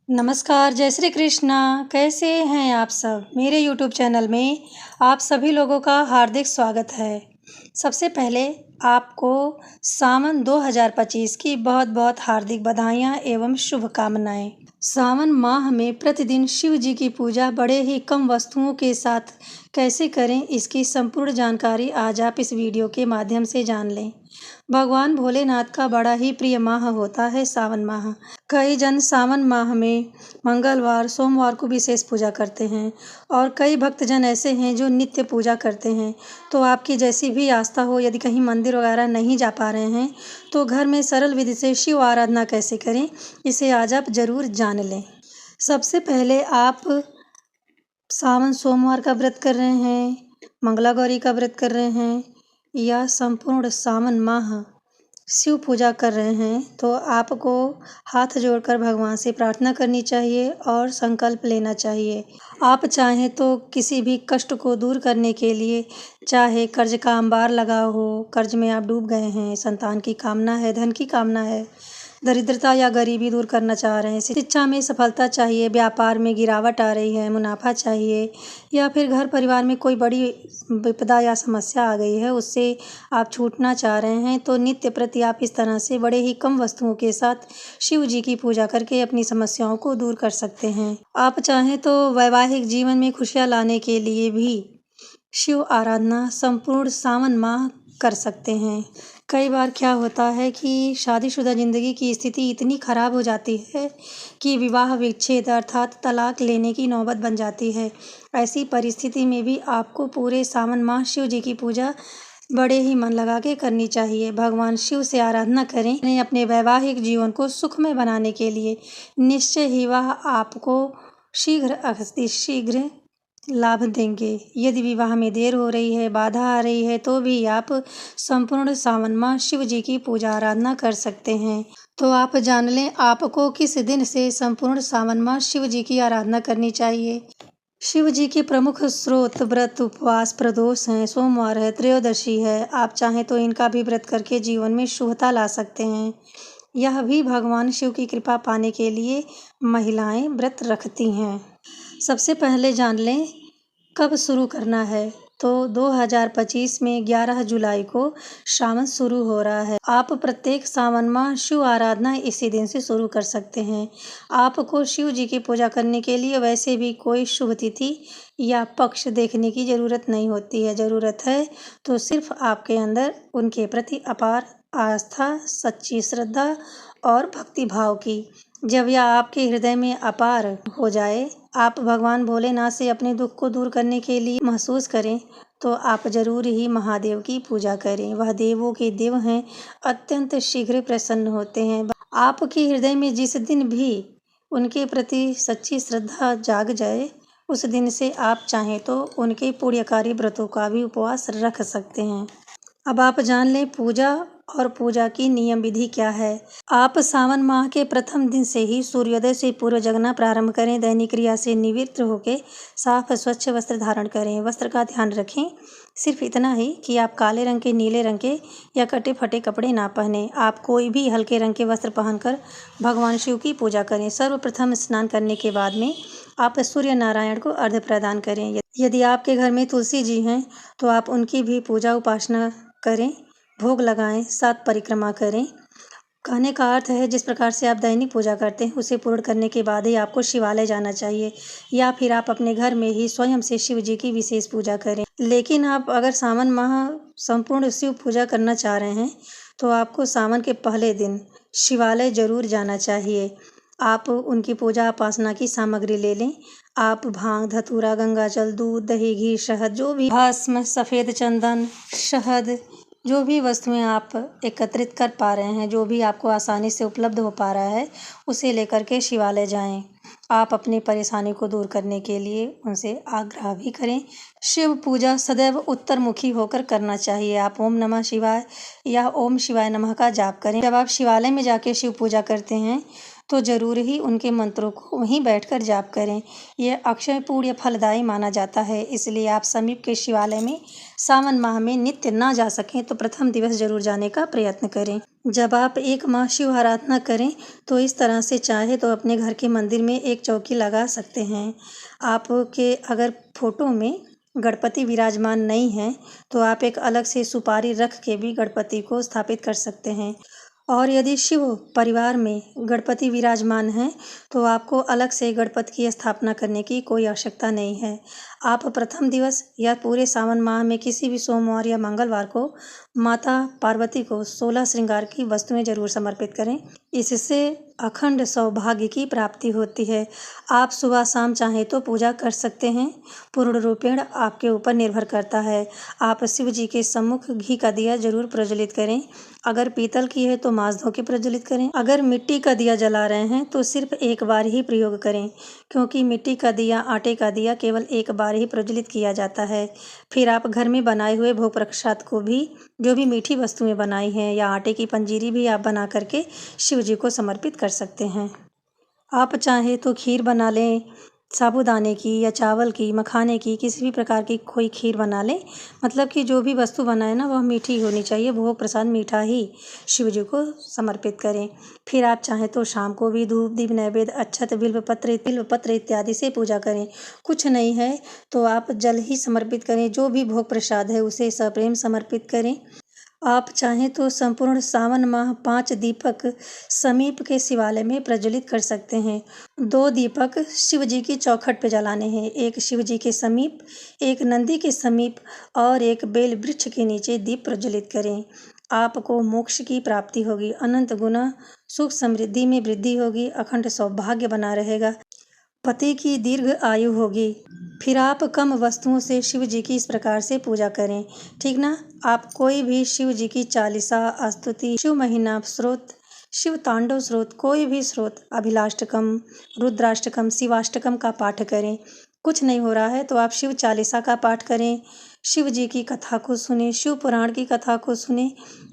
नमस्कार, जय श्री कृष्णा। कैसे हैं आप सब? मेरे यूट्यूब चैनल में आप सभी लोगों का हार्दिक स्वागत है। सबसे पहले आपको सावन 2025 की बहुत-बहुत हार्दिक बधाइयाँ एवं शुभकामनाएँ। सावन माह में प्रतिदिन शिव जी की पूजा बड़े ही कम वस्तुओं के साथ कैसे करें, इसकी संपूर्ण जानकारी आज आप इस वीडियो के माध्यम से जान लें। भगवान भोलेनाथ का बड़ा ही प्रिय माह होता है सावन माह। कई जन सावन माह में मंगलवार, सोमवार को विशेष पूजा करते हैं और कई भक्तजन ऐसे हैं जो नित्य पूजा करते हैं। तो आपकी जैसी भी आस्था हो, यदि कहीं मंदिर वगैरह नहीं जा पा रहे हैं तो घर में सरल विधि से शिव आराधना कैसे करें, इसे आज आप ज़रूर जान लें। सबसे पहले आप सावन सोमवार का व्रत कर रहे हैं, मंगला गौरी का व्रत कर रहे हैं या संपूर्ण सावन माह शिव पूजा कर रहे हैं, तो आपको हाथ जोड़कर भगवान से प्रार्थना करनी चाहिए और संकल्प लेना चाहिए। आप चाहें तो किसी भी कष्ट को दूर करने के लिए, चाहे कर्ज का अंबार लगा हो, कर्ज में आप डूब गए हैं, संतान की कामना है, धन की कामना है, दरिद्रता या गरीबी दूर करना चाह रहे हैं, शिक्षा में सफलता चाहिए, व्यापार में गिरावट आ रही है, मुनाफा चाहिए या फिर घर परिवार में कोई बड़ी विपदा या समस्या आ गई है, उससे आप छूटना चाह रहे हैं, तो नित्य प्रति आप इस तरह से बड़े ही कम वस्तुओं के साथ शिव जी की पूजा करके अपनी समस्याओं को दूर कर सकते हैं। आप चाहें तो वैवाहिक जीवन में खुशियाँ लाने के लिए भी शिव आराधना संपूर्ण सावन माह कर सकते हैं। कई बार क्या होता है कि शादीशुदा ज़िंदगी की स्थिति इतनी ख़राब हो जाती है कि विवाह विच्छेद अर्थात तलाक लेने की नौबत बन जाती है। ऐसी परिस्थिति में भी आपको पूरे सावन माह शिव जी की पूजा बड़े ही मन लगा के करनी चाहिए। भगवान शिव से आराधना करें अपने वैवाहिक जीवन को सुखमय बनाने के लिए। निश्चय ही वह आपको शीघ्र लाभ देंगे। यदि विवाह में देर हो रही है, बाधा आ रही है, तो भी आप संपूर्ण सावन माह शिव जी की पूजा आराधना कर सकते हैं। तो आप जान लें आपको किस दिन से संपूर्ण सावन माह शिव जी की आराधना करनी चाहिए। शिव जी के प्रमुख स्रोत व्रत, उपवास, प्रदोष हैं, सोमवार है, त्रयोदशी है। आप चाहें तो इनका भी व्रत करके जीवन में शुभता ला सकते हैं। यह भी भगवान शिव की कृपा पाने के लिए महिलाएं व्रत रखती हैं। सबसे पहले जान लें कब शुरू करना है। तो 2025 में 11 जुलाई को सावन शुरू हो रहा है। आप प्रत्येक सावन माह शिव आराधना इसी दिन से शुरू कर सकते हैं। आपको शिव जी की पूजा करने के लिए वैसे भी कोई शुभ तिथि या पक्ष देखने की ज़रूरत नहीं होती है। ज़रूरत है तो सिर्फ आपके अंदर उनके प्रति अपार आस्था, सच्ची श्रद्धा और भक्ति भाव की। जब यह आपके हृदय में अपार हो जाए, आप भगवान भोलेनाथ से अपने दुख को दूर करने के लिए महसूस करें, तो आप जरूर ही महादेव की पूजा करें। वह देवों के देव हैं, अत्यंत शीघ्र प्रसन्न होते हैं। आपके हृदय में जिस दिन भी उनके प्रति सच्ची श्रद्धा जाग जाए, उस दिन से आप चाहें तो उनके पुण्यकारी व्रतों का भी उपवास रख सकते हैं। अब आप जान लें पूजा और पूजा की नियम विधि क्या है। आप सावन माह के प्रथम दिन से ही सूर्योदय से पूर्व जगना प्रारंभ करें। दैनिक क्रिया से निवृत्त होकर साफ स्वच्छ वस्त्र धारण करें। वस्त्र का ध्यान रखें, सिर्फ इतना ही कि आप काले रंग के, नीले रंग के या कटे फटे कपड़े ना पहने। आप कोई भी हल्के रंग के वस्त्र पहनकर भगवान शिव की पूजा करें। सर्वप्रथम स्नान करने के बाद में आप सूर्य नारायण को अर्घ्य प्रदान करें। यदि आपके घर में तुलसी जी हैं तो आप उनकी भी पूजा उपासना करें, भोग लगाएं, सात परिक्रमा करें। कहने का अर्थ है जिस प्रकार से आप दैनिक पूजा करते हैं उसे पूर्ण करने के बाद ही आपको शिवालय जाना चाहिए या फिर आप अपने घर में ही स्वयं से शिव जी की विशेष पूजा करें। लेकिन आप अगर सावन माह संपूर्ण शिव पूजा करना चाह रहे हैं तो आपको सावन के पहले दिन शिवालय जरूर जाना चाहिए। आप उनकी पूजा उपासना की सामग्री ले लें। आप भांग, धतूरा, गंगाजल, दूध, दही, घी, शहद, जो भी भस्म, सफ़ेद चंदन, शहद, जो भी वस्तुएं आप एकत्रित कर पा रहे हैं, जो भी आपको आसानी से उपलब्ध हो पा रहा है, उसे लेकर के शिवालय जाएं। आप अपनी परेशानी को दूर करने के लिए उनसे आग्रह भी करें। शिव पूजा सदैव उत्तरमुखी होकर करना चाहिए। आप ओम नमः शिवाय या ओम शिवाय नमः का जाप करें। जब आप शिवालय में जाके शिव पूजा करते हैं तो ज़रूर ही उनके मंत्रों को वहीं बैठकर जाप करें। यह अक्षय पूर्ण फलदायी माना जाता है। इसलिए आप समीप के शिवालय में सावन माह में नित्य ना जा सकें तो प्रथम दिवस जरूर जाने का प्रयत्न करें। जब आप एक माह शिव आराधना करें तो इस तरह से चाहे तो अपने घर के मंदिर में एक चौकी लगा सकते हैं। आपके अगर फोटो में गणपति विराजमान नहीं है तो आप एक अलग से सुपारी रख के भी गणपति को स्थापित कर सकते हैं। और यदि शिव परिवार में गणपति विराजमान हैं तो आपको अलग से गणपति की स्थापना करने की कोई आवश्यकता नहीं है। आप प्रथम दिवस या पूरे सावन माह में किसी भी सोमवार या मंगलवार को माता पार्वती को 16 श्रृंगार की वस्तुएं जरूर समर्पित करें। इससे अखंड सौभाग्य की प्राप्ति होती है। आप सुबह शाम चाहें तो पूजा कर सकते हैं। पूर्ण रूपेण आपके ऊपर निर्भर करता है। आप शिव जी के सम्मुख घी का दिया जरूर प्रज्वलित करें। अगर पीतल की है तो मांस धो के प्रज्वलित करें। अगर मिट्टी का दिया जला रहे हैं तो सिर्फ एक बार ही प्रयोग करें, क्योंकि मिट्टी का दिया, आटे का दिया केवल एक बार ही प्रज्वलित किया जाता है। फिर आप घर में बनाए हुए भोग प्रसाद को भी, जो भी मीठी वस्तुएं बनाई हैं या आटे की पंजीरी भी आप बना करके शिव जी को समर्पित कर सकते हैं। आप चाहें तो खीर बना लें, साबूदाने की या चावल की, मखाने की, किसी भी प्रकार की कोई खीर बना लें। मतलब कि जो भी वस्तु बनाए ना वह मीठी होनी चाहिए। भोग प्रसाद मीठा ही शिव जी को समर्पित करें। फिर आप चाहें तो शाम को भी धूप दीप नैवेद्य अक्षत बिल्वपत्र इत्यादि से पूजा करें। कुछ नहीं है तो आप जल ही समर्पित करें। जो भी भोग प्रसाद है उसे सप्रेम समर्पित करें। आप चाहें तो संपूर्ण सावन माह 5 दीपक समीप के शिवालय में प्रज्वलित कर सकते हैं। 2 दीपक शिव जी की चौखट पे जलाने हैं। एक शिव जी के समीप, एक नंदी के समीप और एक बेल वृक्ष के नीचे दीप प्रज्वलित करें। आपको मोक्ष की प्राप्ति होगी, अनंत गुना सुख समृद्धि में वृद्धि होगी, अखंड सौभाग्य बना रहेगा, पति की दीर्घ आयु होगी। फिर आप कम वस्तुओं से शिव जी की इस प्रकार से पूजा करें, ठीक ना। आप कोई भी शिव जी की चालीसा, स्तुति, शिव महिमा स्रोत, शिव तांडव स्रोत, कोई भी स्रोत, अभिलाष्टकम, रुद्राष्टकम, शिवाष्टकम का पाठ करें। कुछ नहीं हो रहा है तो आप शिव चालीसा का पाठ करें, शिव जी की कथा को सुने, शिव पुराण की कथा को सुने।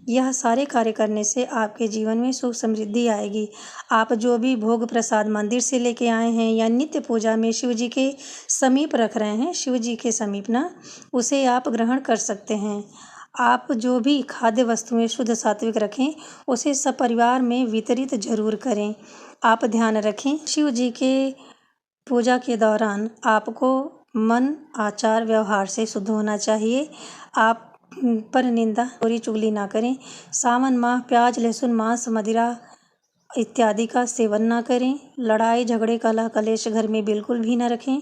यह सारे कार्य करने से आपके जीवन में सुख समृद्धि आएगी। आप जो भी भोग प्रसाद मंदिर से लेके आए हैं या नित्य पूजा में शिव जी के समीप रख रहे हैं, शिव जी के समीप ना, उसे आप ग्रहण कर सकते हैं। आप जो भी खाद्य वस्तुएं शुद्ध सात्विक रखें उसे सपरिवार में वितरित जरूर करें। आप ध्यान रखें, शिव जी के पूजा के दौरान आपको मन, आचार, व्यवहार से शुद्ध होना चाहिए। आप पर निंदा, चोरी चुगली ना करें। सावन माह प्याज, लहसुन, मांस, मदिरा इत्यादि का सेवन ना करें। लड़ाई झगड़े, कलह कलेश घर में बिल्कुल भी ना रखें।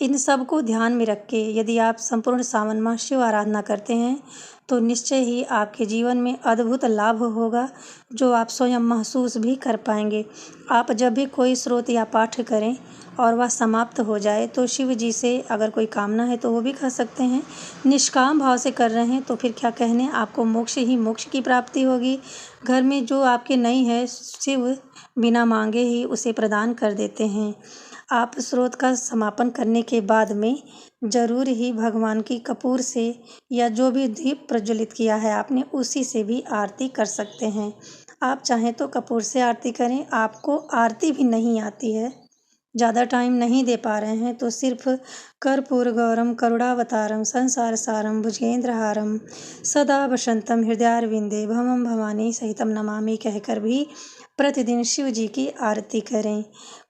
इन सब को ध्यान में रख के यदि आप संपूर्ण सावन माह शिव आराधना करते हैं तो निश्चय ही आपके जीवन में अद्भुत लाभ होगा, जो आप स्वयं महसूस भी कर पाएंगे। आप जब भी कोई स्रोत या पाठ करें और वह समाप्त हो जाए तो शिव जी से अगर कोई कामना है तो वो भी कह सकते हैं। निष्काम भाव से कर रहे हैं तो फिर क्या कहने, आपको मोक्ष ही मोक्ष की प्राप्ति होगी। घर में जो आपके नहीं है शिव बिना मांगे ही उसे प्रदान कर देते हैं। आप स्रोत का समापन करने के बाद में ज़रूर ही भगवान की कपूर से या जो भी दीप प्रज्वलित किया है आपने उसी से भी आरती कर सकते हैं। आप चाहें तो कपूर से आरती करें। आपको आरती भी नहीं आती है, ज़्यादा टाइम नहीं दे पा रहे हैं तो सिर्फ कर्पूर गौरम करुणावतारम संसार सारम भुजगेंद्रहारम सदा वसंतम हृदयारविंदे भवम भवानी सहितम नमामि कहकर भी प्रतिदिन शिव जी की आरती करें।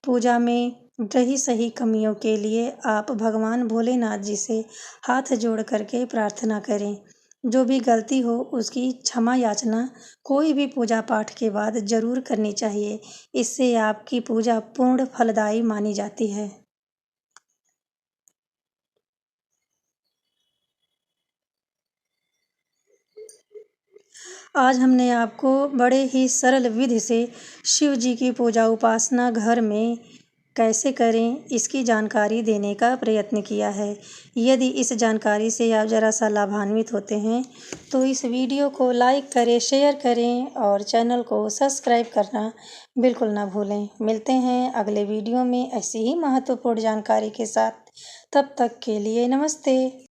पूजा में रही सही कमियों के लिए आप भगवान भोलेनाथ जी से हाथ जोड़ करके प्रार्थना करें। जो भी गलती हो उसकी क्षमा याचना कोई भी पूजा पाठ के बाद जरूर करनी चाहिए। इससे आपकी पूजा पूर्ण फलदायी मानी जाती है। आज हमने आपको बड़े ही सरल विधि से शिव जी की पूजा उपासना घर में कैसे करें इसकी जानकारी देने का प्रयत्न किया है। यदि इस जानकारी से आप ज़रा सा लाभान्वित होते हैं तो इस वीडियो को लाइक करें, शेयर करें और चैनल को सब्सक्राइब करना बिल्कुल ना भूलें। मिलते हैं अगले वीडियो में ऐसी ही महत्वपूर्ण जानकारी के साथ। तब तक के लिए नमस्ते।